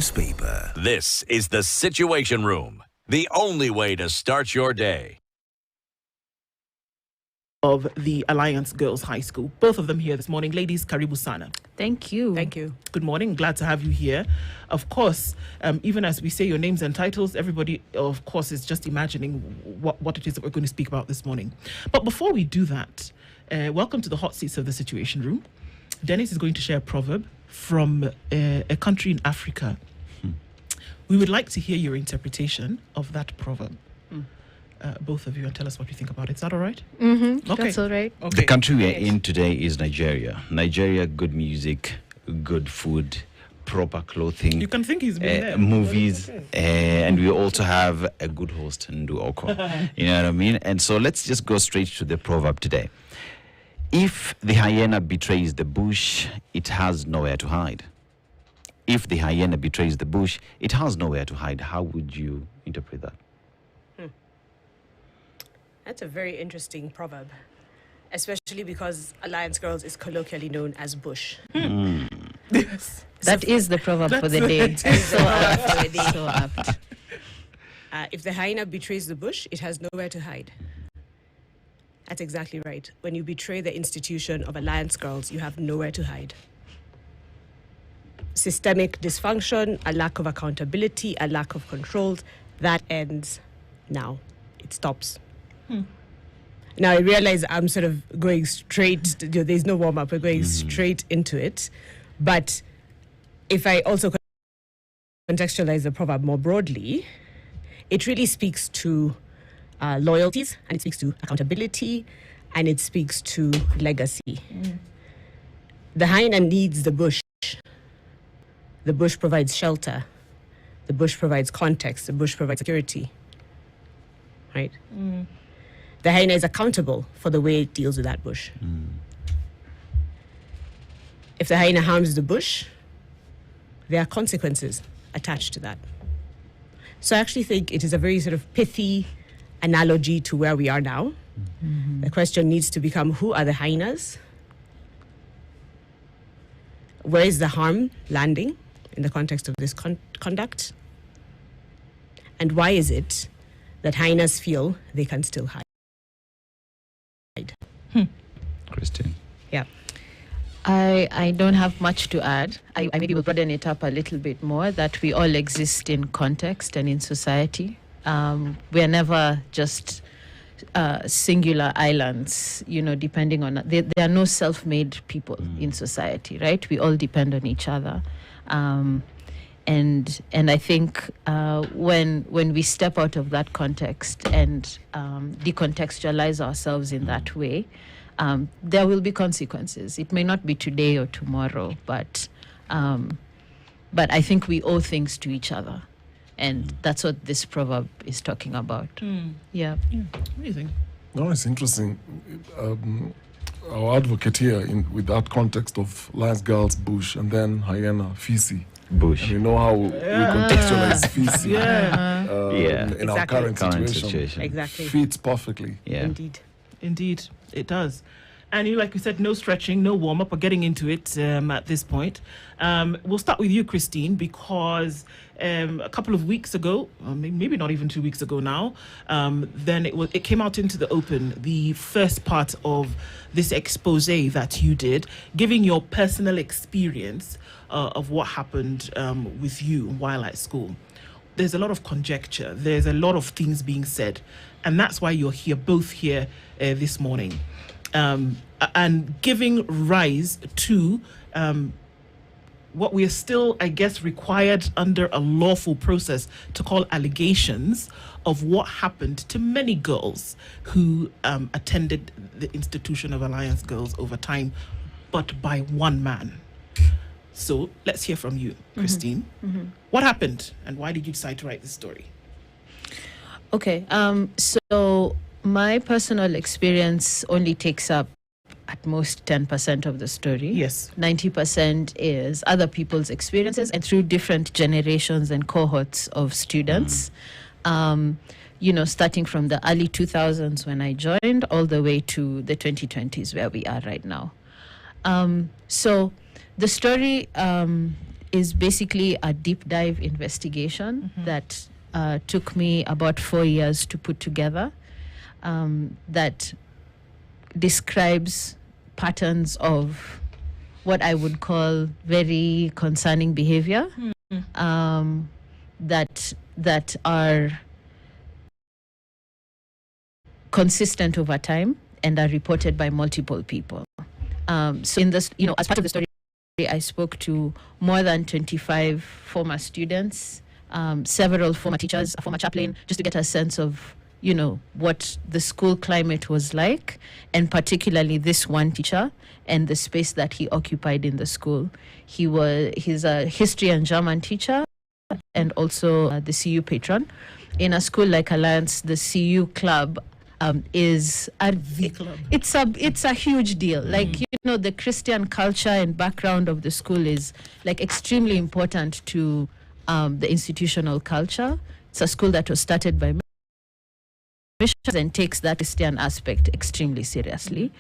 newspaper. This is the Situation Room, the only way to start your day. Of the Alliance Girls High School. Both of them here this morning. Ladies, karibu sana. Thank you. Thank you. Good morning. Glad to have you here. Of course, even as we say your names and titles, everybody, of course, is just imagining what it is that we're going to speak about this morning. But before we do that, welcome to the hot seats of the Situation Room. Dennis is going to share a proverb from a country in Africa. We would like to hear your interpretation of that proverb. Both of you, and tell us what you think about it. Is that all right? Mm-hmm. Okay. That's all right. Okay. The country we are in today is Nigeria. Nigeria, good music, good food, proper clothing. You can think he's been there. Movies, Okay. and we also have a good host, Nduoko. You know what I mean? And so let's just go straight to the proverb today. If the hyena betrays the bush, it has nowhere to hide. If the hyena betrays the bush, it has nowhere to hide. How would you interpret that? That's a very interesting proverb, especially because Alliance Girls is colloquially known as Bush. Yes. That is the proverb for the day. So apt. So apt. If the hyena betrays the bush, it has nowhere to hide. That's exactly right. When you betray the institution of Alliance Girls, you have nowhere to hide. Systemic dysfunction, a lack of accountability, a lack of controls, that ends now. It stops. Now, I realize I'm sort of going straight, there's no warm-up, we're going straight into it. But if I also contextualize the proverb more broadly, it really speaks to loyalties, and it speaks to accountability, and it speaks to legacy. The hyena needs the bush. The bush provides shelter. The bush provides context. The bush provides security. Right? The hyena is accountable for the way it deals with that bush. If the hyena harms the bush, there are consequences attached to that. So I actually think it is a very sort of pithy analogy to where we are now. The question needs to become, who are the hyenas? Where is the harm landing in the context of this conduct? And why is it that hyenas feel they can still hide? Christine? Yeah. I don't have much to add. I maybe will broaden it up a little bit more, that we all exist in context and in society. We are never just singular islands, depending on... There are no self-made people in society, right? We all depend on each other. And I think when we step out of that context and decontextualize ourselves in that way, there will be consequences. It may not be today or tomorrow, but I think we owe things to each other, and that's what this proverb is talking about. Yeah. Amazing. No, it's interesting. Our advocate here, with that context of Lions, Girls, Bush, and then hyena, Fisi. Bush. And you know how we contextualize Fisi in our Exactly. current situation. Exactly. Fits perfectly. Yeah. Indeed, it does. And like you said, no stretching, no warm-up. We're getting into it at this point. We'll start with you, Christine, because a couple of weeks ago, maybe not even 2 weeks ago now, then it came out into the open, the first part of this expose that you did, giving your personal experience of what happened with you while at school. There's a lot of conjecture. There's a lot of things being said. And that's why you're here, both here this morning. And giving rise to what we are still, I guess, required under a lawful process to call allegations of what happened to many girls who attended the institution of Alliance Girls over time, but by one man. So let's hear from you, Christine. What happened and why did you decide to write this story? Okay. So my personal experience only takes up at most 10% of the story. Yes. 90% is other people's experiences and through different generations and cohorts of students. Starting from the early 2000s when I joined all the way to the 2020s where we are right now. So the story is basically a deep dive investigation that took me about 4 years to put together, that describes patterns of what I would call very concerning behavior, that are consistent over time and are reported by multiple people. So in this, as part of the story, I spoke to more than 25 former students, several former teachers, a former chaplain, just to get a sense of, what the school climate was like, and particularly this one teacher and the space that he occupied in the school. He's a history and German teacher and also the CU patron. In a school like Alliance, the CU club is it's a huge deal. Like, the Christian culture and background of the school is like extremely important to the institutional culture. It's a school that was started by missionaries and takes that Christian aspect extremely seriously,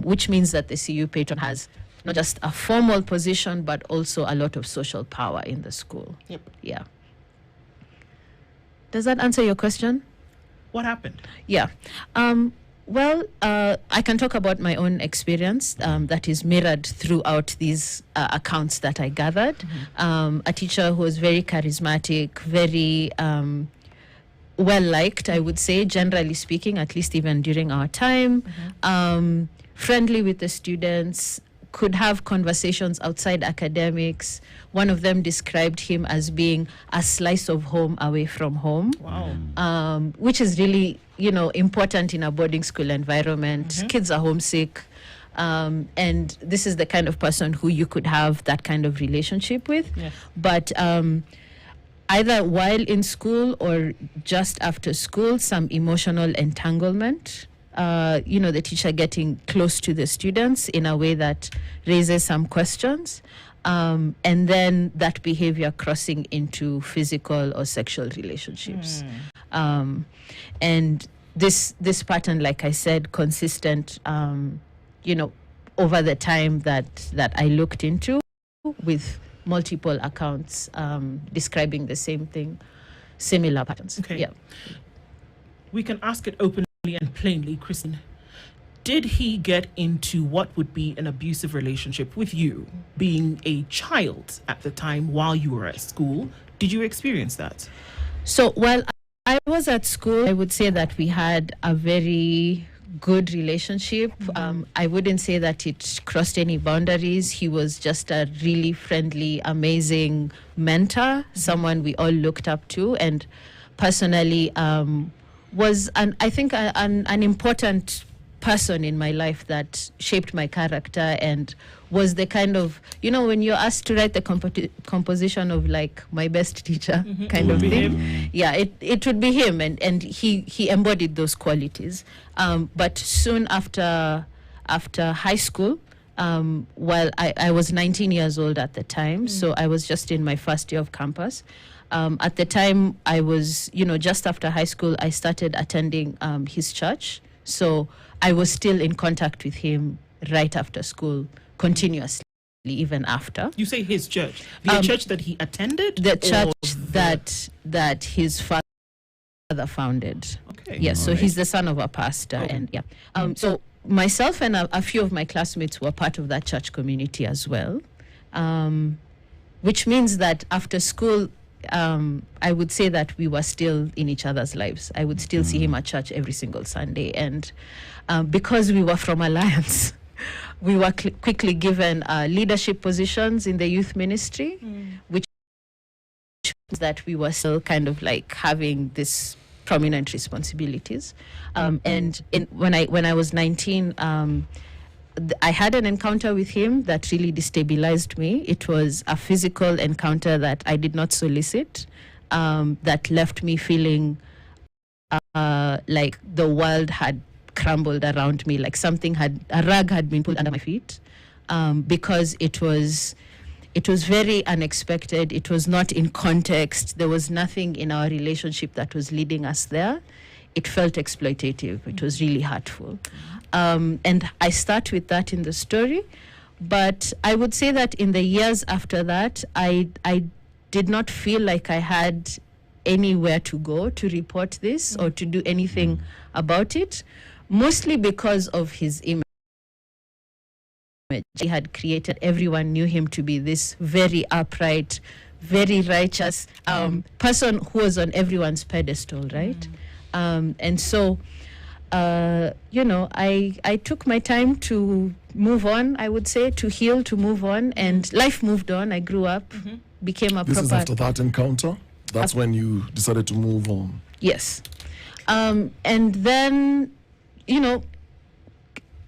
which means that the CU patron has not just a formal position, but also a lot of social power in the school. Yep. Yeah. Does that answer your question? What happened? Yeah. Well, I can talk about my own experience that is mirrored throughout these accounts that I gathered. A teacher who was very charismatic, very well-liked, I would say, generally speaking, at least even during our time, friendly with the students, could have conversations outside academics. One of them described him as being a slice of home away from home. Wow. Which is really, important in a boarding school environment. Kids are homesick. And this is the kind of person who you could have that kind of relationship with. Yes. But either while in school or just after school, some emotional entanglement. The teacher getting close to the students in a way that raises some questions, and then that behavior crossing into physical or sexual relationships. And this pattern, like I said, consistent, over the time that I looked into, with multiple accounts describing the same thing, similar patterns. Okay. Yeah. We can ask it openly and plainly, Christine. Did he get into what would be an abusive relationship with you, being a child at the time while you were at school? Did you experience that? So while I was at school, I would say that we had a very good relationship. I wouldn't say that it crossed any boundaries. He was just a really friendly, amazing mentor, someone we all looked up to, and personally was an important person in my life that shaped my character and was the kind of, when you're asked to write the composition of like my best teacher kind of thing. Yeah, it would be him, and he embodied those qualities. But soon after high school, while I was 19 years old at the time, so I was just in my first year of campus. At the time, I was, just after high school, I started attending his church. So I was still in contact with him right after school, continuously, even after. You say his church. The church that he attended? The church that his father founded. Okay. Yes, so he's the son of a pastor. And yeah. So myself and a few of my classmates were part of that church community as well, which means that after school, I would say that we were still in each other's lives. I would still see him at church every single Sunday. And because we were from Alliance, we were quickly given leadership positions in the youth ministry, which means that we were still kind of like having this prominent responsibilities. And when I was 19, I had an encounter with him that really destabilized me. It was a physical encounter that I did not solicit, that left me feeling like the world had crumbled around me, like a rug had been pulled under my feet, because it was very unexpected. It was not in context. There was nothing in our relationship that was leading us there. It felt exploitative. It was really hurtful. And I start with that in the story. But I would say that in the years after that, I did not feel like I had anywhere to go to report this or to do anything about it, mostly because of his image he had created. Everyone knew him to be this very upright, very righteous person who was on everyone's pedestal, right? And so, I took my time to move on, I would say, to heal, to move on, and life moved on. I grew up, became a This proper... is after that encounter? That's when you decided to move on? Yes. And then,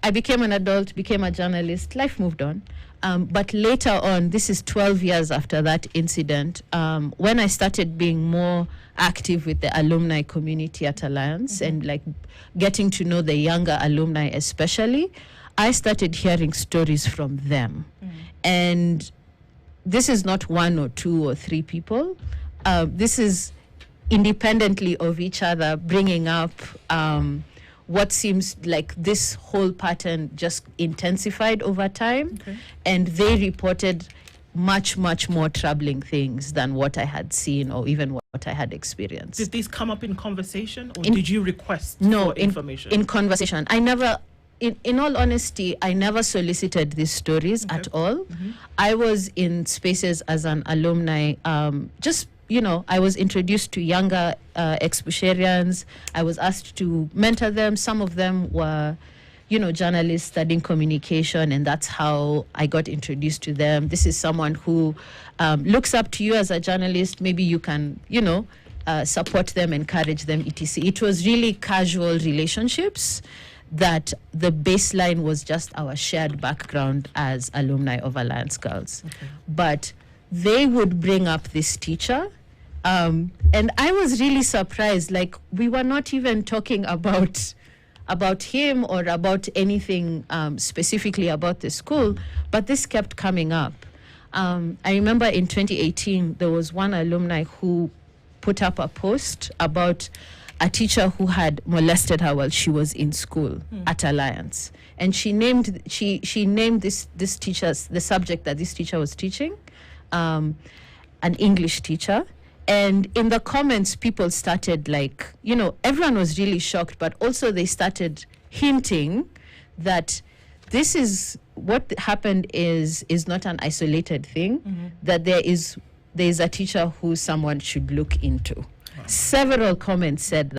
I became an adult, became a journalist, life moved on. But later on, this is 12 years after that incident, when I started being more active with the alumni community at Alliance and like getting to know the younger alumni especially, I started hearing stories from them. And this is not one or two or three people. This is independently of each other, bringing up what seems like this whole pattern just intensified over time. And they reported much, much more troubling things than what I had seen or even what I had experienced. Did these come up in conversation, or did you request No, for information? in conversation. I never, in all honesty, I never solicited these stories at all. I was in spaces as an alumni, I was introduced to younger Exbusharians. I was asked to mentor them. Some of them were, journalists studying communication, and that's how I got introduced to them. This is someone who looks up to you as a journalist. Maybe you can, support them, encourage them, etc. It was really casual relationships that the baseline was just our shared background as alumni of Alliance Girls. But they would bring up this teacher, and I was really surprised. Like, we were not even talking about him or about anything specifically about the school, but this kept coming up. I remember in 2018, there was one alumni who put up a post about a teacher who had molested her while she was in school at Alliance. And she named this teacher's, the subject that this teacher was teaching, an English teacher. And in the comments, people started everyone was really shocked, but also they started hinting that this is what happened is not an isolated thing, that there is a teacher who someone should look into. Several comments said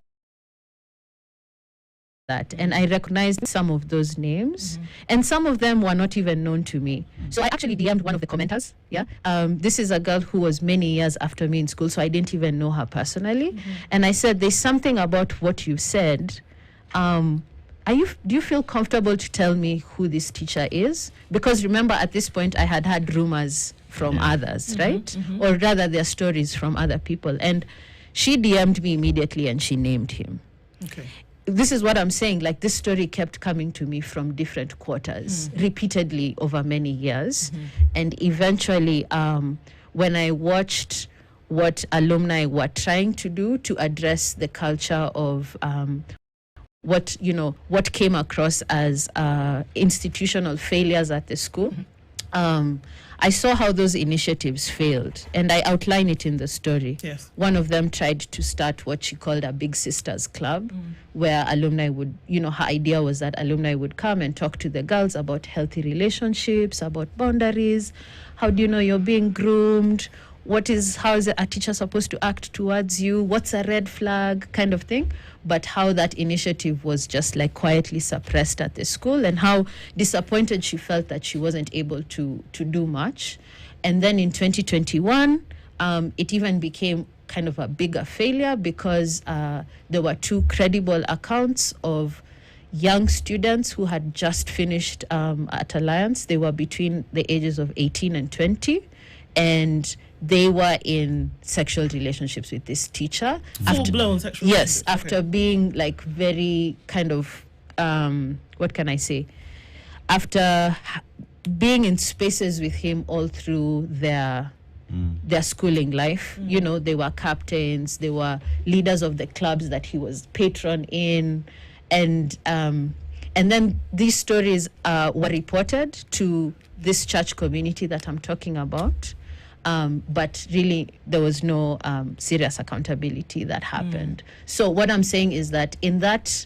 that, and I recognized some of those names, and some of them were not even known to me. So I actually DM'd one of the commenters. This is a girl who was many years after me in school, so I didn't even know her personally. And I said, there's something about what you said. Do you feel comfortable to tell me who this teacher is? Because remember, at this point, I had rumors from others, right? Or rather, their stories from other people. And she DM'd me immediately and she named him. This is what I'm saying. Like, this story kept coming to me from different quarters repeatedly over many years. And eventually, when I watched what alumni were trying to do to address the culture of what came across as institutional failures at the school, I saw how those initiatives failed, and I outline it in the story. One of them tried to start what she called a Big Sisters Club, where alumni would, her idea was that alumni would come and talk to the girls about healthy relationships, about boundaries, how do you know you're being groomed, how is a teacher supposed to act towards you, what's a red flag, kind of thing. But how that initiative was just quietly suppressed at the school, and how disappointed she felt that she wasn't able to do much. And then in 2021, it even became kind of a bigger failure because there were two credible accounts of young students who had just finished at Alliance. They were between the ages of 18 and 20, and they were in sexual relationships with this teacher. Full-blown sexual relationships? Yes, Okay. after being very kind of, what can I say? After being in spaces with him all through their schooling life. They were captains, they were leaders of the clubs that he was patron in. And And then these stories were reported to this church community that I'm talking about. But really, there was no serious accountability that happened. So what I'm saying is that in that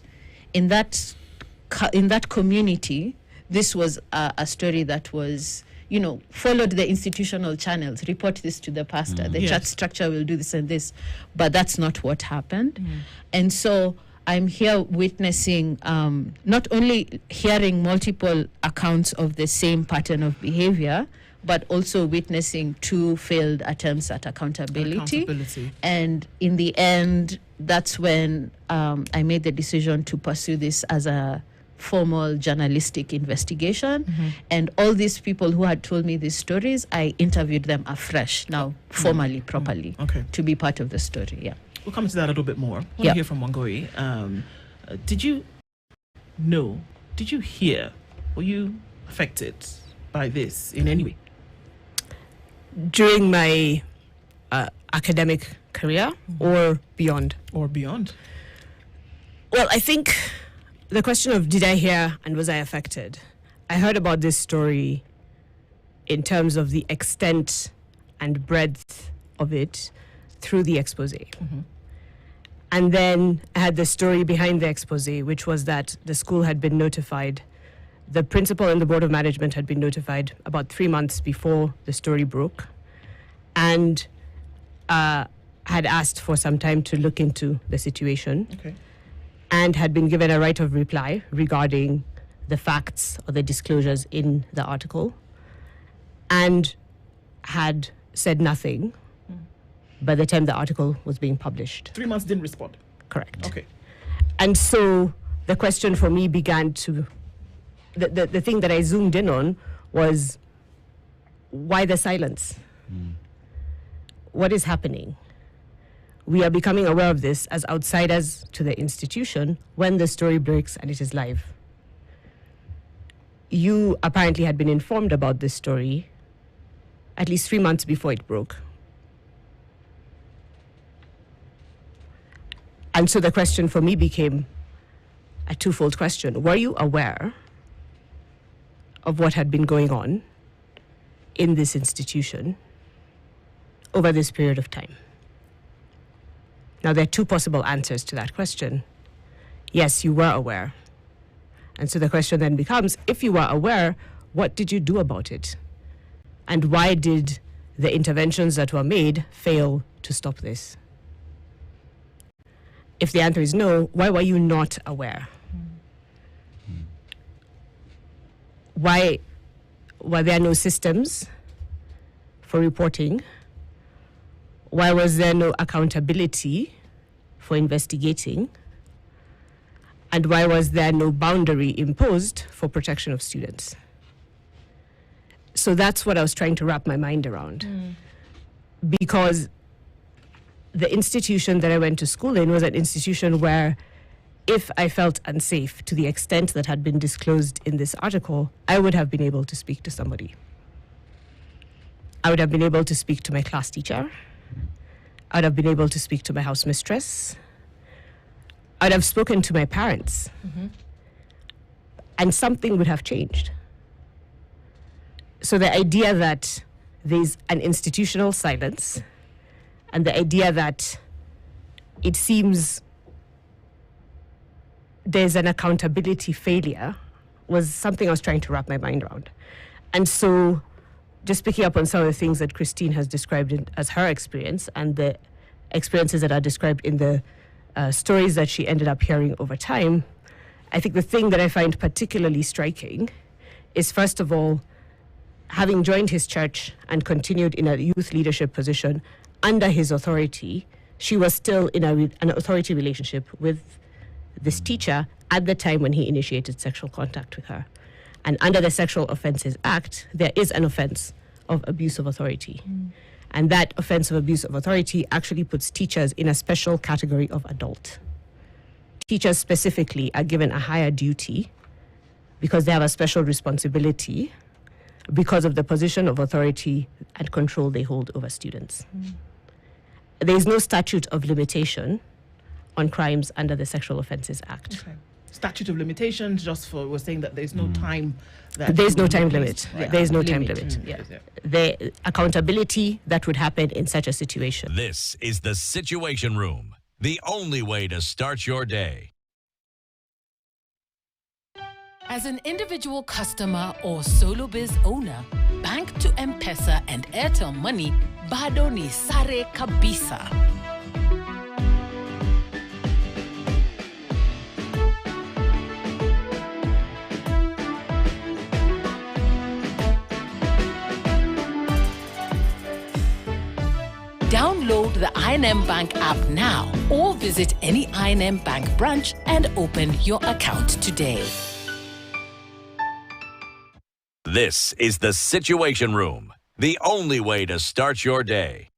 community, this was a story that was, followed the institutional channels. Report this to the pastor. The church structure will do this and this, but that's not what happened. And so I'm here witnessing, not only hearing multiple accounts of the same pattern of behavior, but also witnessing 2 failed attempts at accountability. And in the end, that's when I made the decision to pursue this as a formal journalistic investigation. And all these people who had told me these stories, I interviewed them afresh, now formally, properly, to be part of the story. Yeah. We'll come to that a little bit more. I want to hear from Wangoi. Did you hear, were you affected by this in any way? During my academic career or beyond? Or beyond? Well, I think the question of did I hear and was I affected? I heard about this story in terms of the extent and breadth of it through the expose. And then I had the story behind the expose, which was that the school had been notified. The principal and the board of management had been notified about 3 months before the story broke, and had asked for some time to look into the situation, and had been given a right of reply regarding the facts or the disclosures in the article, and had said nothing by the time the article was being published. 3 months didn't respond? Correct. Okay. And so the question for me began to, the thing that I zoomed in on was, why the silence? What is happening? We are becoming aware of this as outsiders to the institution when the story breaks and it is live. You apparently had been informed about this story at least 3 months before it broke. And so the question for me became a twofold question. Were you aware of what had been going on in this institution over this period of time? Now, there are 2 possible answers to that question. Yes, you were aware. And so the question then becomes, if you were aware, what did you do about it? And why did the interventions that were made fail to stop this? If the answer is no, why were you not aware? Why were there no systems for reporting? Why was there no accountability for investigating? And why was there no boundary imposed for protection of students? So that's what I was trying to wrap my mind around. Because the institution that I went to school in was an institution where if I felt unsafe to the extent that had been disclosed in this article, I would have been able to speak to somebody. I would have been able to speak to my class teacher. I would have been able to speak to my house mistress. I would have spoken to my parents. And something would have changed. So the idea that there's an institutional silence and the idea that it seems there's an accountability failure was something I was trying to wrap my mind around. And so just picking up on some of the things that Christine has described as her experience and the experiences that are described in the stories that she ended up hearing over time, I think the thing that I find particularly striking is, first of all, having joined his church and continued in a youth leadership position under his authority, she was still in an authority relationship with this teacher at the time when he initiated sexual contact with her. And under the Sexual Offences Act, there is an offence of abuse of authority. And that offence of abuse of authority actually puts teachers in a special category of adult. Teachers specifically are given a higher duty because they have a special responsibility because of the position of authority and control they hold over students. There is no statute of limitation on crimes under the Sexual Offences Act. statute of limitations, just for, we're saying that there's no time. That There's no you time would limit. release. There's no time Limit. limit. Yeah. The accountability that would happen in such a situation. This is the Situation Room, the only way to start your day. As an individual customer or solo biz owner, Bank to M-Pesa and Airtel Money bado ni sare kabisa. Download the I&M Bank app now or visit any I&M Bank branch and open your account today. This is the Situation Room, the only way to start your day.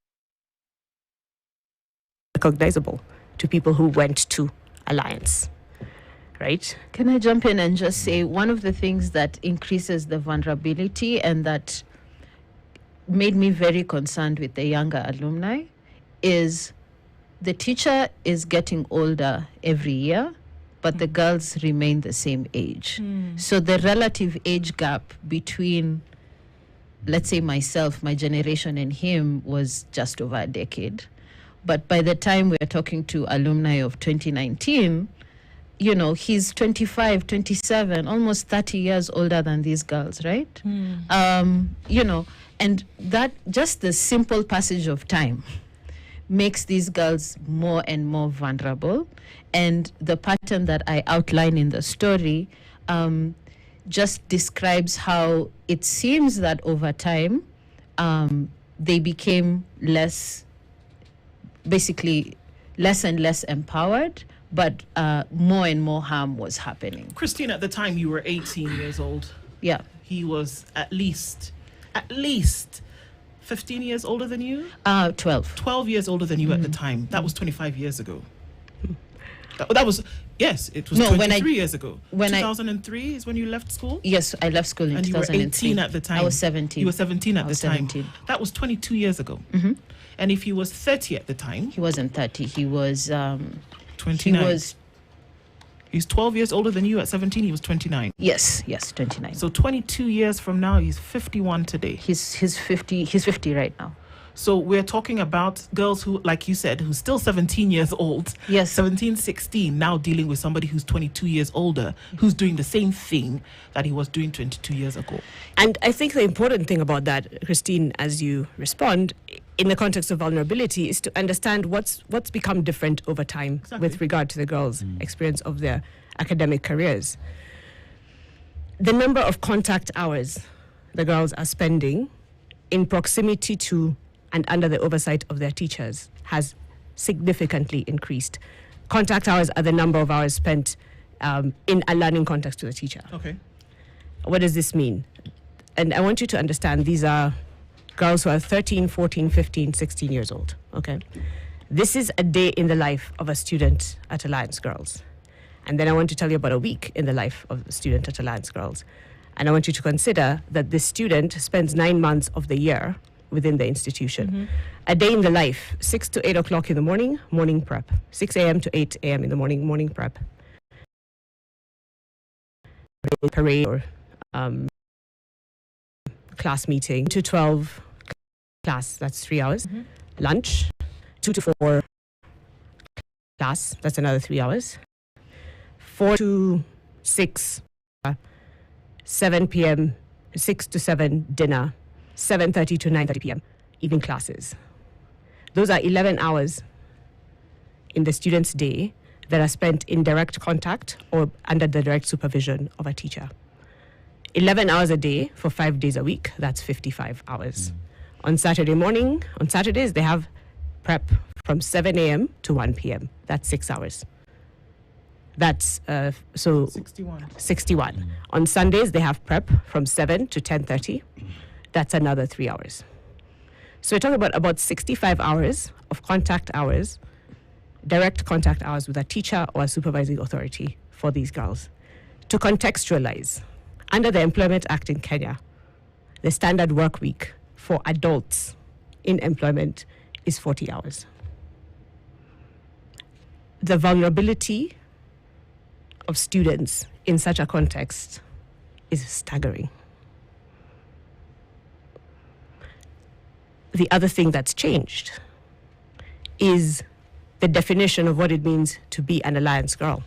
Recognizable to people who went to Alliance, right? Can I jump in and just say one of the things that increases the vulnerability and that made me very concerned with the younger alumni is the teacher is getting older every year, but the girls remain the same age. So the relative age gap between, let's say, myself, my generation, and him was just over a decade. But by the time we're talking to alumni of 2019, you know, he's 25, 27, almost 30 years older than these girls, right? You know, and that just the simple passage of time makes these girls more and more vulnerable. And the pattern that I outline in the story just describes how it seems that over time they became basically less and less empowered, but more and more harm was happening. Christine, at the time you were 18 years old. Yeah. He was at least 15 years older than you? 12. 12 years older than you at the time. That was 25 years ago. That was, yes, it was No, 23 years ago. when 2003 is when you left school? Yes, I left school in And you were 2003. 18 at the time. I was 17. You were 17 at I the was time. 17. That was 22 years ago. And if he was 30 at the time, He wasn't 30. He was 29. He's 12 years older than you at 17. He was 29. yes, 29. So 22 years from now, he's 51 today. He's 50 right now. So we're talking about girls who, like you said, who's still 17 years old. Yes. 17, 16, now dealing with somebody who's 22 years older, who's doing the same thing that he was doing 22 years ago. And I think the important thing about that, Christine, as you respond, in the context of vulnerability, is to understand what's become different over time with regard to the girls' experience of their academic careers. The number of contact hours the girls are spending in proximity to and under the oversight of their teachers has significantly increased. Contact hours are the number of hours spent in a learning context with a teacher. Okay. What does this mean? And I want you to understand these are girls who are 13, 14, 15, 16 years old, okay? This is a day in the life of a student at Alliance Girls. And then I want to tell you about a week in the life of a student at Alliance Girls. And I want you to consider that this student spends 9 months of the year within the institution. A day in the life, 6 to 8 o'clock in the morning, morning prep. 6 a.m. to 8 a.m. in the morning, morning prep. Parade or class meeting. 2 to 12 class, that's 3 hours. Lunch, 2 to 4 class, that's another 3 hours. 4 to 6, 7 p.m., 6 to 7 dinner, 7:30 to 9:30 p.m. evening classes. Those are 11 hours in the student's day that are spent in direct contact or under the direct supervision of a teacher. 11 hours a day for 5 days a week, that's 55 hours. On Saturdays, they have prep from 7 a.m. to 1 p.m. That's 6 hours. That's 61. On Sundays, they have prep from 7 to 10:30. That's another 3 hours. So we're talking about 65 hours of contact hours, direct contact hours with a teacher or a supervising authority for these girls. To contextualize, under the Employment Act in Kenya, the standard work week for adults in employment is 40 hours. The vulnerability of students in such a context is staggering. The other thing that's changed is the definition of what it means to be an alliance girl.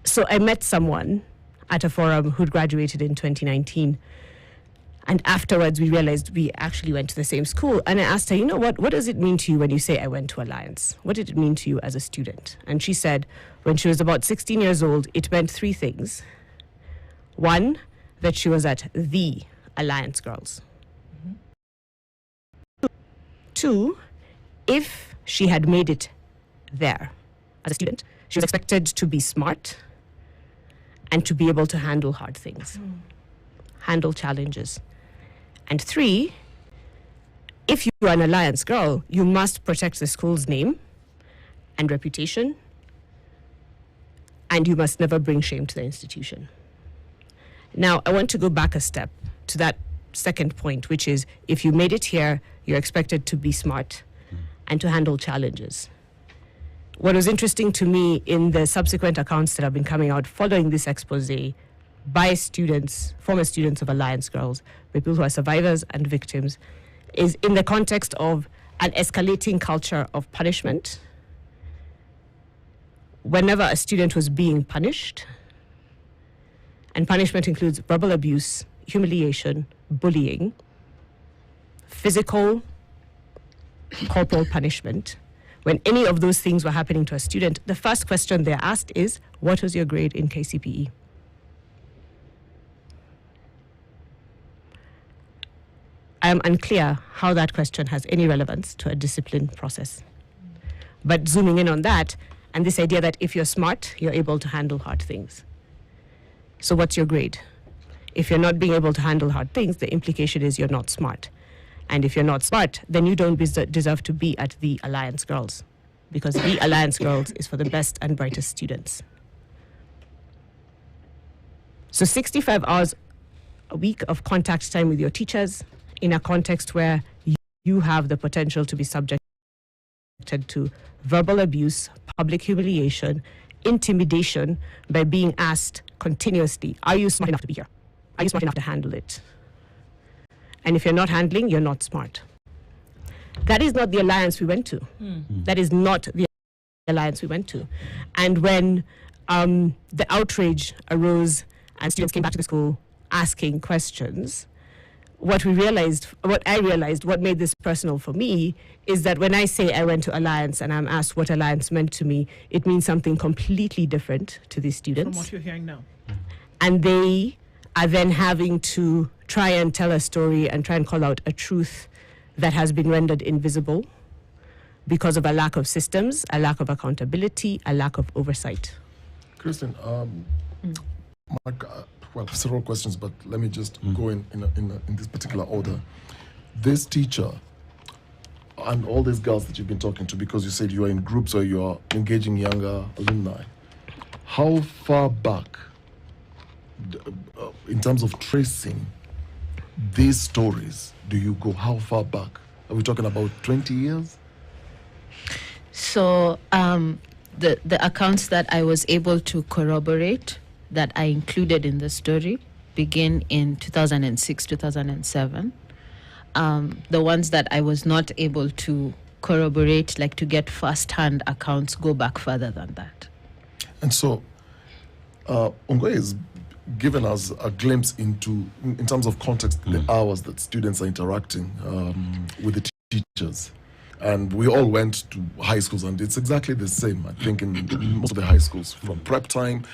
So I met someone at a forum who'd graduated in 2019. And afterwards, we realized we actually went to the same school. And I asked her, what does it mean to you when you say I went to Alliance? What did it mean to you as a student? And she said, when she was about 16 years old, it meant three things. One, that she was at the Alliance Girls. Mm-hmm. Two, if she had made it there as a student, she was expected to be smart and to be able to handle hard things, handle challenges. And three, if you are an Alliance girl, you must protect the school's name and reputation, and you must never bring shame to the institution. Now, I want to go back a step to that second point, which is if you made it here, you're expected to be smart and to handle challenges. What was interesting to me in the subsequent accounts that have been coming out following this expose by students, former students of Alliance Girls, people who are survivors and victims, is in the context of an escalating culture of punishment. Whenever a student was being punished, and punishment includes verbal abuse, humiliation, bullying, physical, corporal punishment, when any of those things were happening to a student, the first question they're asked is, what was your grade in KCPE? I am unclear how that question has any relevance to a discipline process. But zooming in on that, and this idea that if you're smart, you're able to handle hard things. So what's your grade? If you're not being able to handle hard things, the implication is you're not smart. And if you're not smart, then you don't deserve to be at the Alliance Girls, because the Alliance Girls is for the best and brightest students. So 65 hours a week of contact time with your teachers in a context where you have the potential to be subjected to verbal abuse, public humiliation, intimidation by being asked continuously, are you smart enough to be here? Are you smart enough to handle it? And if you're not handling, you're not smart. That is not the alliance we went to. That is not the alliance we went to. And when the outrage arose and students came back to the school asking questions, what I realized, what made this personal for me, is that when I say I went to Alliance and I'm asked what Alliance meant to me, it means something completely different to these students. From what you're hearing now. And they are then having to try and tell a story and try and call out a truth that has been rendered invisible because of a lack of systems, a lack of accountability, a lack of oversight. Kristen, well, several questions, but let me just go in this particular order. This teacher and all these girls that you've been talking to, because you said you are in groups or you are engaging younger alumni, how far back, in terms of tracing these stories, do you go? How far back? Are we talking about 20 years? So the accounts that I was able to corroborate that I included in the story begin in 2006, 2007. The ones that I was not able to corroborate, like to get first-hand accounts, go back further than that. And so, Ongwe has given us a glimpse into, in terms of context, the hours that students are interacting with the teachers. And we all went to high schools, and it's exactly the same, I think, in most of the high schools, from prep time.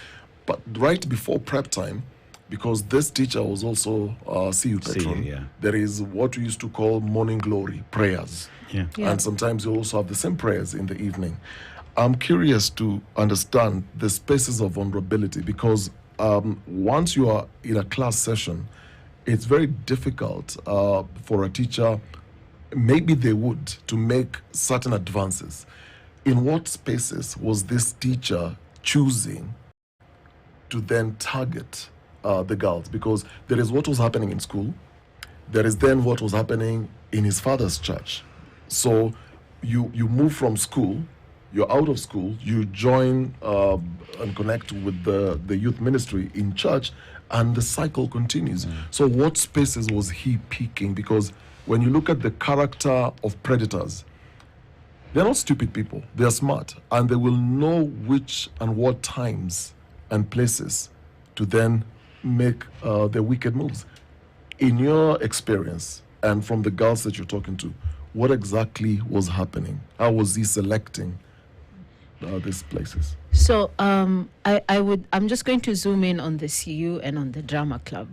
But right before prep time, because this teacher was also CU patron, there is what we used to call morning glory prayers. And sometimes you also have the same prayers in the evening. I'm curious to understand the spaces of vulnerability, because once you are in a class session, it's very difficult for a teacher, maybe they would, to make certain advances. In what spaces was this teacher choosing to then target the girls? Because there is what was happening in school, there is then what was happening in his father's church. So you move from school you're out of school, you join and connect with the youth ministry in church, and the cycle continues. So what spaces was he picking? Because when you look at the character of predators, they're not stupid people. They're smart, and they will know which and what times and places to then make their wicked moves. In your experience, and from the girls that you're talking to, what exactly was happening? How was he selecting these places? So I'm just going to zoom in on the CU and on the drama club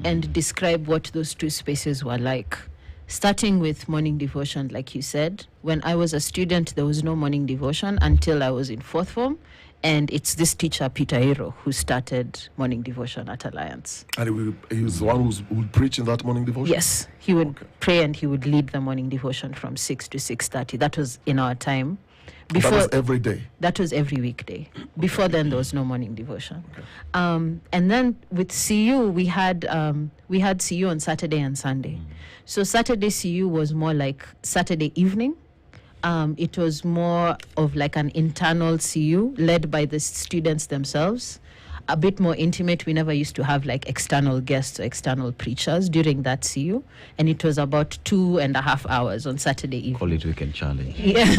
and describe what those two spaces were like. Starting with morning devotion, like you said, when I was a student, there was no morning devotion until I was in fourth form. And it's this teacher, Peter Ero, who started morning devotion at Alliance. And he was the one who would preach in that morning devotion? Yes, he would pray and he would lead the morning devotion from 6 to 6:30. That was in our time. That was every day? That was every weekday. Before then, there was no morning devotion. Okay. And then with CU, we had CU on Saturday and Sunday. So Saturday CU was more like Saturday evening. It was more of like an internal CU led by the students themselves, a bit more intimate. We never used to have like external guests or external preachers during that CU, and it was about 2.5 hours on Saturday evening. Call it weekend challenge. Yeah,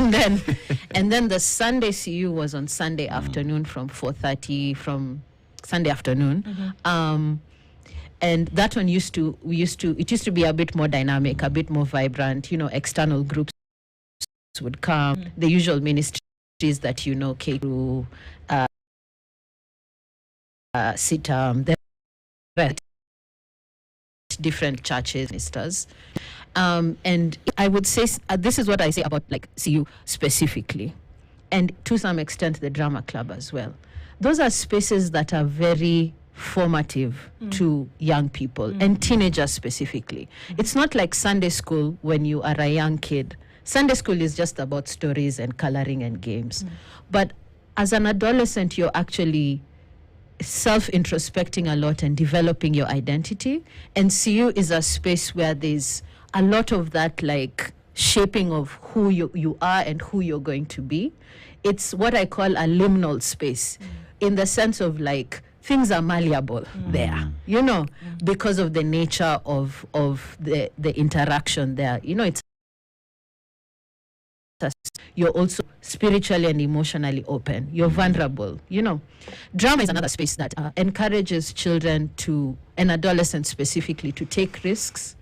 and then the Sunday CU was on Sunday afternoon from 4:30 from Sunday afternoon. And that one used to be a bit more dynamic, a bit more vibrant. External groups would come, the usual ministries that K2, SITAM, the different churches, ministers. And I would say this is what I say about like CU specifically, and to some extent the drama club as well. Those are spaces that are very formative to young people and teenagers specifically. It's not like Sunday school when you are a young kid. Sunday school is just about stories and coloring and games. But as an adolescent, you're actually self-introspecting a lot and developing your identity. And CU is a space where there's a lot of that like shaping of who you are and who you're going to be. It's what I call a liminal space in the sense of like things are malleable there, because of the nature of the interaction there. You're also spiritually and emotionally open. You're vulnerable. Drama is another space that encourages children and adolescents specifically, to take risks,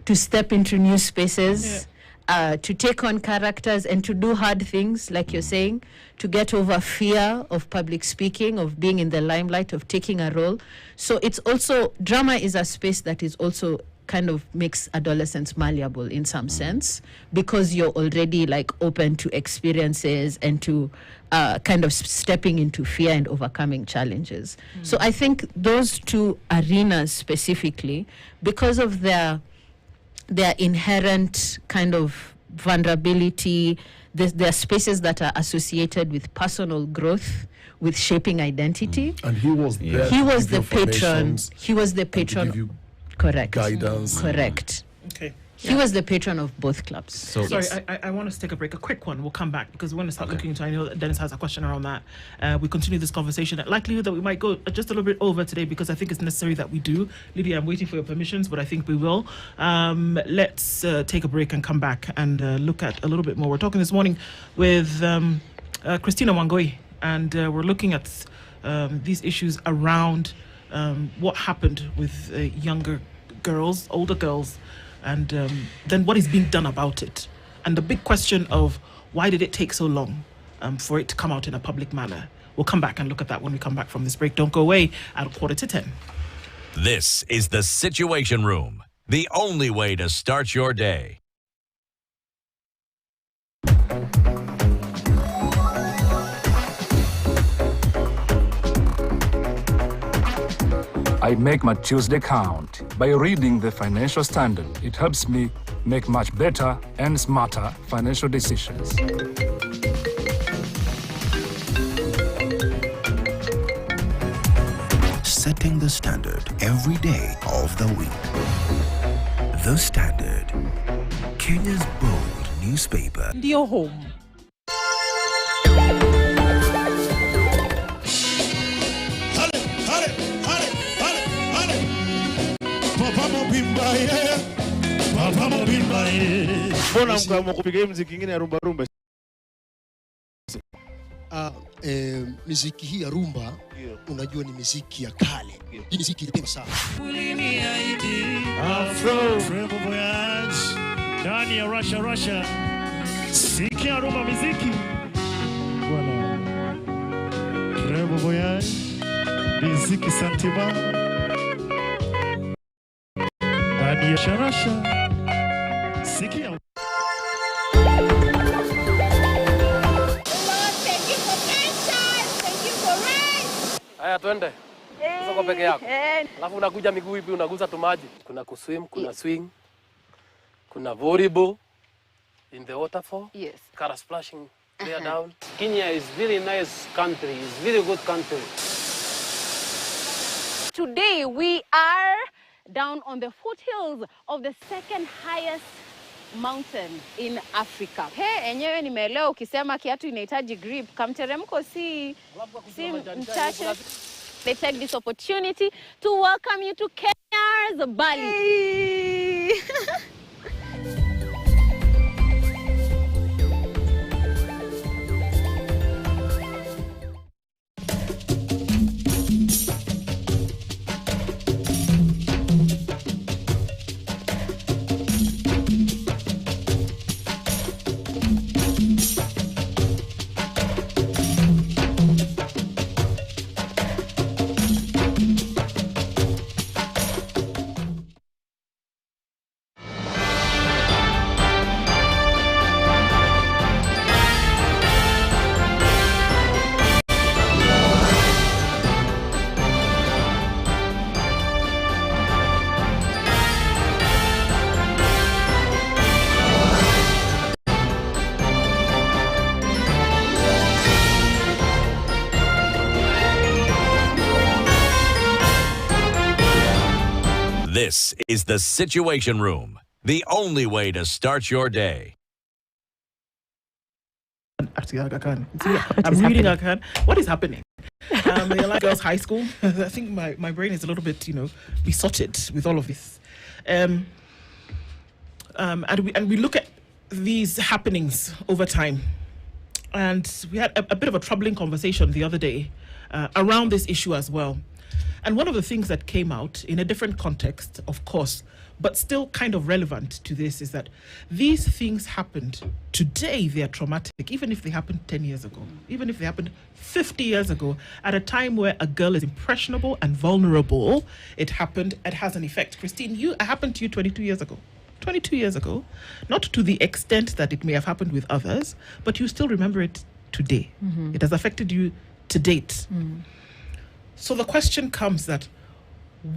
to step into new spaces, to take on characters and to do hard things, like you're saying, to get over fear of public speaking, of being in the limelight, of taking a role. So it's also, drama is a space that is also kind of makes adolescents malleable in some sense, because you're already like open to experiences and to kind of stepping into fear and overcoming challenges. So I think those two arenas specifically, because of their inherent kind of vulnerability, there are spaces that are associated with personal growth, with shaping identity. And he was there. He was the patron. He was the patron. Correct. Guidance. Correct. Okay. He was the patron of both clubs. So sorry, I want us to take a break. A quick one. We'll come back because we want to start looking into. I know that Dennis has a question around that. We continue this conversation. Likelihood that we might go just a little bit over today because I think it's necessary that we do. Lydia, I'm waiting for your permissions, but I think we will. Let's take a break and come back and look at a little bit more. We're talking this morning with Christina Wangoi, and we're looking at these issues around what happened with younger girls, older girls, and then what is being done about it. And the big question of why did it take so long for it to come out in a public manner? We'll come back and look at that when we come back from this break. Don't go away at 9:45. This is the Situation Room, the only way to start your day. I make my Tuesday count by reading the Financial Standard. It helps me make much better and smarter financial decisions. Setting the standard every day of the week. The Standard, Kenya's bold newspaper. Ndio home. Mbona mkaamua kupiga hii muziki ingine ya rumba rumba? Muziki hii ya rumba unajua ni muziki ya kale. Hii muziki ilipendwa sana. Afro Voyage ndani ya Russia. Sikia rumba muziki. Bwana. Proverb Voyage muziki santima. Ndani ya Russia. Sikia. Haya twende. Sasa kwa peke yako. Alafu unakuja miguu hivi unaguza tu maji. Kuna kuswim, kuna swing. Kuna volleyball in the waterfall. Yes. Car splashing there down. Kenya is very nice country. It's very good country. Today we are down on the foothills of the second highest mountain in Africa. Enyewe nimeelewa ukisema kiatu inahitaji grip. Kamteremko si mchache. They take this opportunity to welcome you to Kenya's Bali. Hey. This is the Situation Room, the only way to start your day. Actually, I can't. I'm reading. I can't. What is happening? They're like girls' high school. I think my brain is a little bit, besotted with all of this. And we look at these happenings over time. And we had a bit of a troubling conversation the other day around this issue as well. And one of the things that came out in a different context, of course, but still kind of relevant to this, is that these things happened today. They are traumatic, even if they happened 10 years ago, even if they happened 50 years ago, at a time where a girl is impressionable and vulnerable. It happened. It has an effect. Christine, it happened to you 22 years ago. 22 years ago, not to the extent that it may have happened with others, but you still remember it today. Mm-hmm. It has affected you to date. Mm. So the question comes that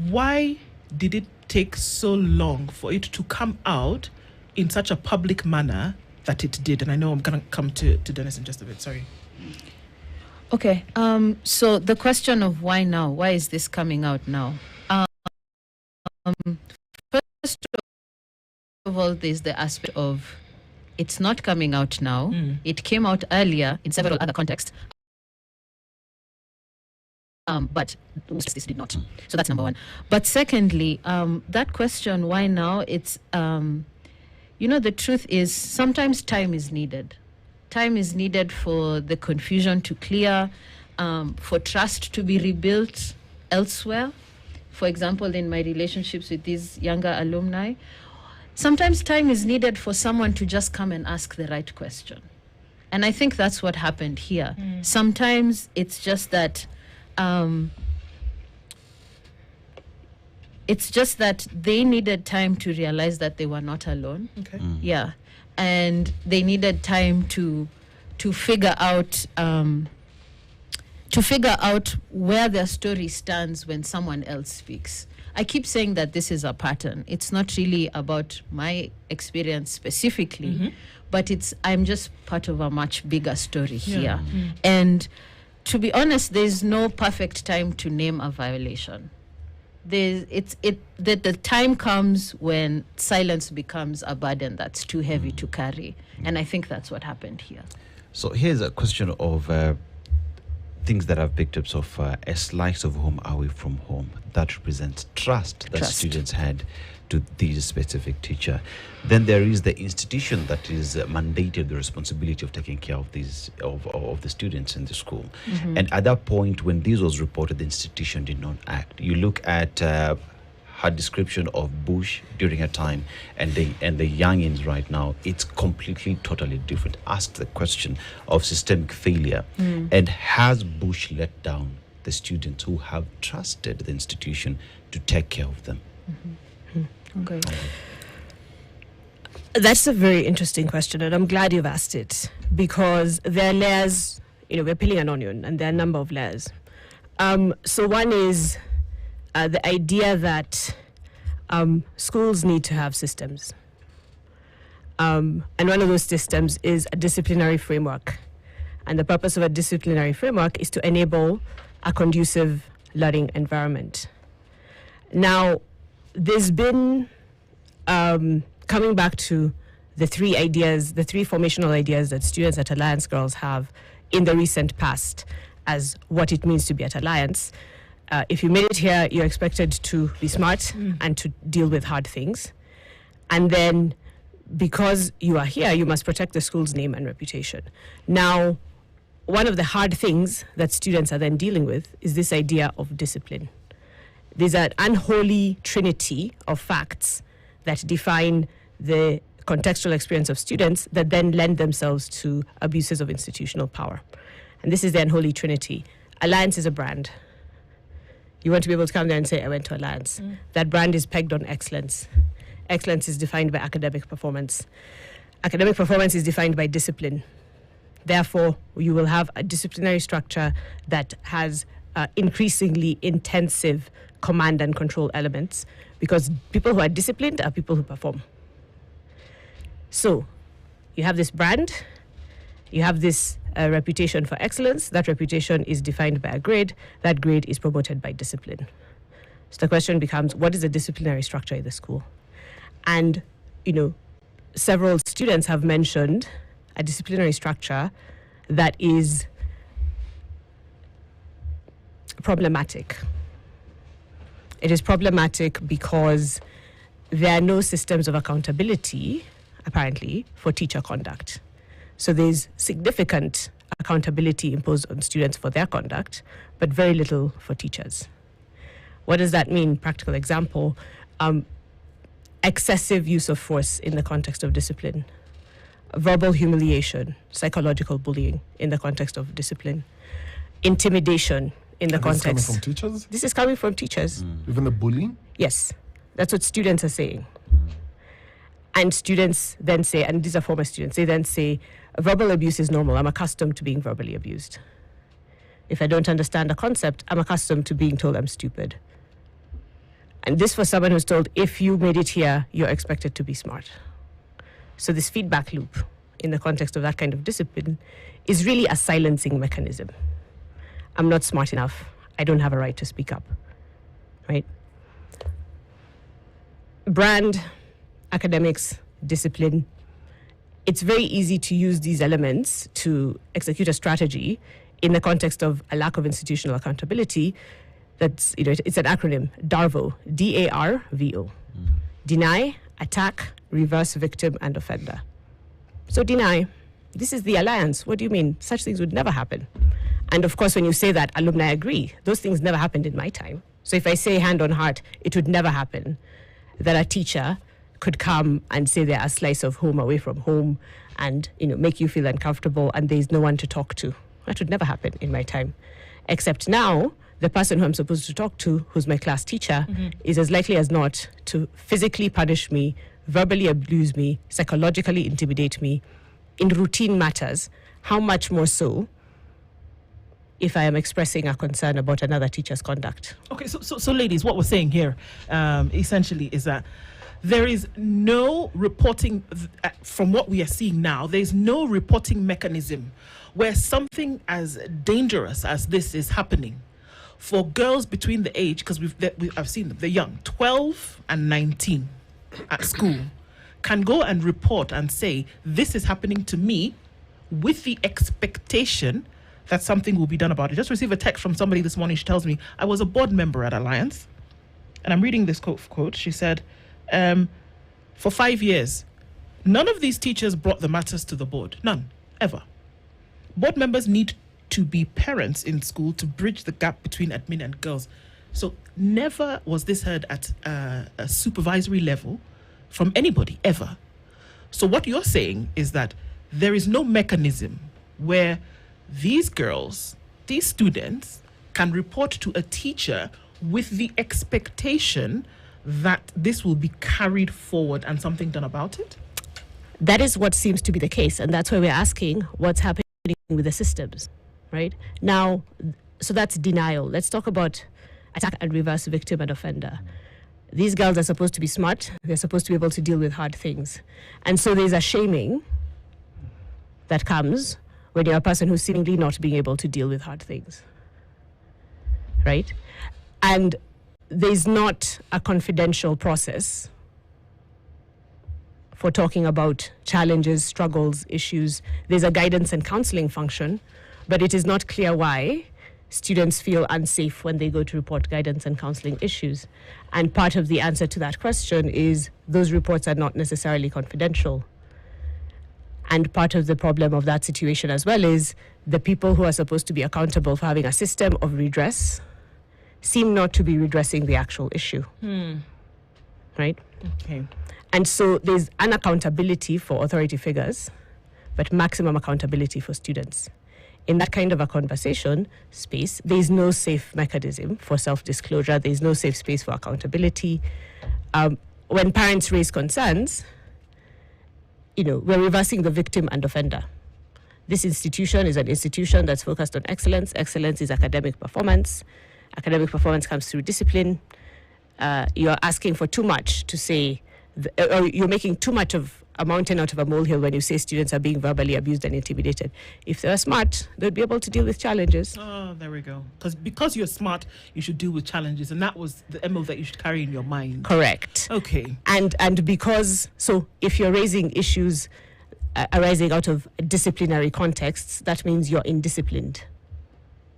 why did it take so long for it to come out in such a public manner that it did? And I know I'm going to come to Dennis in just a bit. Sorry. Okay. So the question of why now? Why is this coming out now? First of all, there's the aspect of it's not coming out now. Mm. It came out earlier in several other contexts. But this did not. So that's number one. But secondly, that question, why now? It's, the truth is sometimes time is needed. Time is needed for the confusion to clear, for trust to be rebuilt elsewhere. For example, in my relationships with these younger alumni, sometimes time is needed for someone to just come and ask the right question. And I think that's what happened here. Mm. Sometimes it's just that they needed time to realize that they were not alone. Okay. Mm. Yeah. And they needed time to figure out where their story stands when someone else speaks. I keep saying that this is a pattern. It's not really about my experience specifically, mm-hmm. but I'm just part of a much bigger story here. Mm-hmm. And to be honest, there's no perfect time to name a violation. The time comes when silence becomes a burden that's too heavy to carry. And I think that's what happened here. So here's a question of things that I've picked up so far: a slice of home away from home. That represents trust that students had to this specific teacher. Then there is the institution that is mandated the responsibility of taking care of these of the students in the school. And at that point, when this was reported, the institution did not act. You look at her description of Bush during her time and the youngins right now, it's completely, totally different. Ask the question of systemic failure. And has Bush let down the students who have trusted the institution to take care of them? Okay. That's a very interesting question, and I'm glad you've asked it, because there are layers, we're peeling an onion, and there are a number of layers. So one is the idea that schools need to have systems. And one of those systems is a disciplinary framework. And the purpose of a disciplinary framework is to enable a conducive learning environment. Now, there's been, coming back to the three formational ideas that students at Alliance Girls have in the recent past as what it means to be at Alliance. If you made it here, you're expected to be smart and to deal with hard things. And then because you are here, you must protect the school's name and reputation. Now, one of the hard things that students are then dealing with is this idea of discipline. There's an unholy trinity of facts that define the contextual experience of students that then lend themselves to abuses of institutional power. And this is the unholy trinity. Alliance is a brand. You want to be able to come there and say, I went to Alliance. That brand is pegged on excellence. Excellence is defined by academic performance. Academic performance is defined by discipline. Therefore, you will have a disciplinary structure that has increasingly intensive command and control elements, because people who are disciplined are people who perform. So you have this brand, you have this reputation for excellence. That reputation is defined by a grade. That grade is promoted by discipline. So the question becomes, what is the disciplinary structure in the school? And, several students have mentioned a disciplinary structure that is problematic. It is problematic because there are no systems of accountability, apparently, for teacher conduct. So there's significant accountability imposed on students for their conduct, but very little for teachers. What does that mean? Practical example, excessive use of force in the context of discipline, verbal humiliation, psychological bullying in the context of discipline, intimidation in the context. This is coming from teachers? This is coming from teachers. Even the bullying? Yes, that's what students are saying. And students then say, and these are former students, they then say, verbal abuse is normal. I'm accustomed to being verbally abused. If I don't understand a concept, I'm accustomed to being told I'm stupid. And this for someone who's told, if you made it here, you're expected to be smart. So this feedback loop in the context of that kind of discipline is really a silencing mechanism. I'm not smart enough. I don't have a right to speak up, right? Brand, academics, discipline. It's very easy to use these elements to execute a strategy in the context of a lack of institutional accountability. That's, it's an acronym, DARVO, D-A-R-V-O. Deny, attack, reverse victim, and offender. So deny. This is the Alliance. What do you mean? Such things would never happen. And of course, when you say that, alumni agree. Those things never happened in my time. So if I say hand on heart, it would never happen that a teacher could come and say they're a slice of home away from home and, make you feel uncomfortable and there's no one to talk to. That would never happen in my time. Except now, the person who I'm supposed to talk to, who's my class teacher, is as likely as not to physically punish me, verbally abuse me, psychologically intimidate me in routine matters. How much more so if I am expressing a concern about another teacher's conduct? Okay, so ladies, what we're saying here essentially is that there is no reporting, from what we are seeing now, there's no reporting mechanism where something as dangerous as this is happening for girls between the age, because I've seen them, they're young, 12 and 19 at school, can go and report and say, this is happening to me, with the expectation that something will be done about it. Just received a text from somebody this morning. She tells me, I was a board member at Alliance, and I'm reading this quote. She said, for 5 years, none of these teachers brought the matters to the board. None, ever. Board members need to be parents in school to bridge the gap between admin and girls. So never was this heard at a supervisory level from anybody, ever. So what you're saying is that there is no mechanism where these girls, these students, can report to a teacher with the expectation that this will be carried forward and something done about it? That is what seems to be the case, and that's why we're asking what's happening with the systems, right? Now, so that's denial. Let's talk about attack and reverse victim and offender. These girls are supposed to be smart. They're supposed to be able to deal with hard things. And so there's a shaming that comes when you're a person who's seemingly not being able to deal with hard things, right? And there's not a confidential process for talking about challenges, struggles, issues. There's a guidance and counseling function, but it is not clear why students feel unsafe when they go to report guidance and counseling issues. And part of the answer to that question is those reports are not necessarily confidential. And part of the problem of that situation as well is the people who are supposed to be accountable for having a system of redress seem not to be redressing the actual issue. Right? Okay. And so there's unaccountability for authority figures, but maximum accountability for students. In that kind of a conversation space, there is no safe mechanism for self-disclosure. There is no safe space for accountability. When parents raise concerns, we're reversing the victim and offender. This institution is an institution that's focused on excellence. Excellence is academic performance. Academic performance comes through discipline. You're asking for too much to say, or you're making too much of a mountain out of a molehill when you say students are being verbally abused and intimidated. If they were smart, they'd be able to deal with challenges. Oh, there we go. Because you're smart, you should deal with challenges, and that was the MO that you should carry in your mind. Correct. Okay. And because, so if you're raising issues arising out of disciplinary contexts, that means you're indisciplined,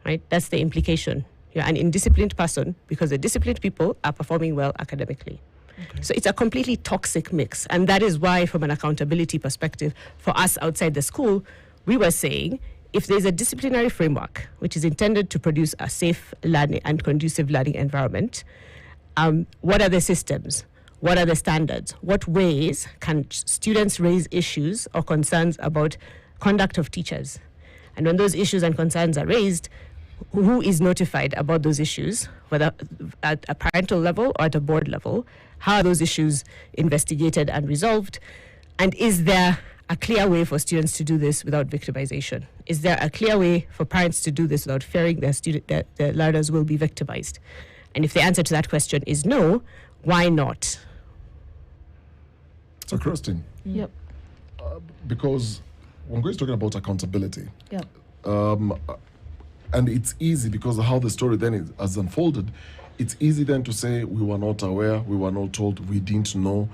right? That's the implication. You're an indisciplined person because the disciplined people are performing well academically. Okay. So it's a completely toxic mix. And that is why, from an accountability perspective, for us outside the school, we were saying, if there's a disciplinary framework, which is intended to produce a safe learning and conducive learning environment, what are the systems? What are the standards? What ways can students raise issues or concerns about conduct of teachers? And when those issues and concerns are raised, who is notified about those issues, whether at a parental level or at a board level? How are those issues investigated and resolved? And is there a clear way for students to do this without victimization? Is there a clear way for parents to do this without fearing that their learners will be victimized? And if the answer to that question is no, why not? So, Christine. Yep. Because Wongo is talking about accountability. Yep. And it's easy because of how the story then has unfolded. It's easy then to say we were not aware, we were not told, we didn't know.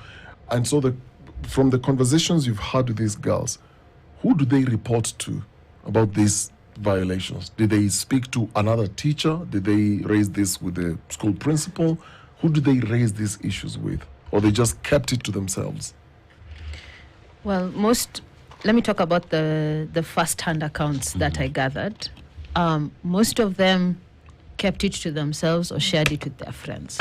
And so from the conversations you've had with these girls, who do they report to about these violations? Did they speak to another teacher? Did they raise this with the school principal? Who do they raise these issues with? Or they just kept it to themselves? Well, let me talk about the first-hand accounts that I gathered. Most of them kept it to themselves or shared it with their friends.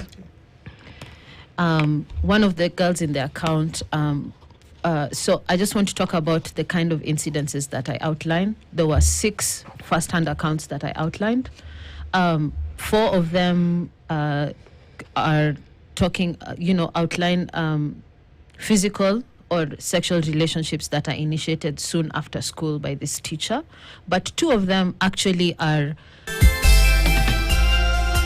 One of the girls in the account, so I just want to talk about the kind of incidences that I outlined. There were 6 first-hand accounts that I outlined. 4 of them are talking, outline physical or sexual relationships that are initiated soon after school by this teacher. But 2 of them actually are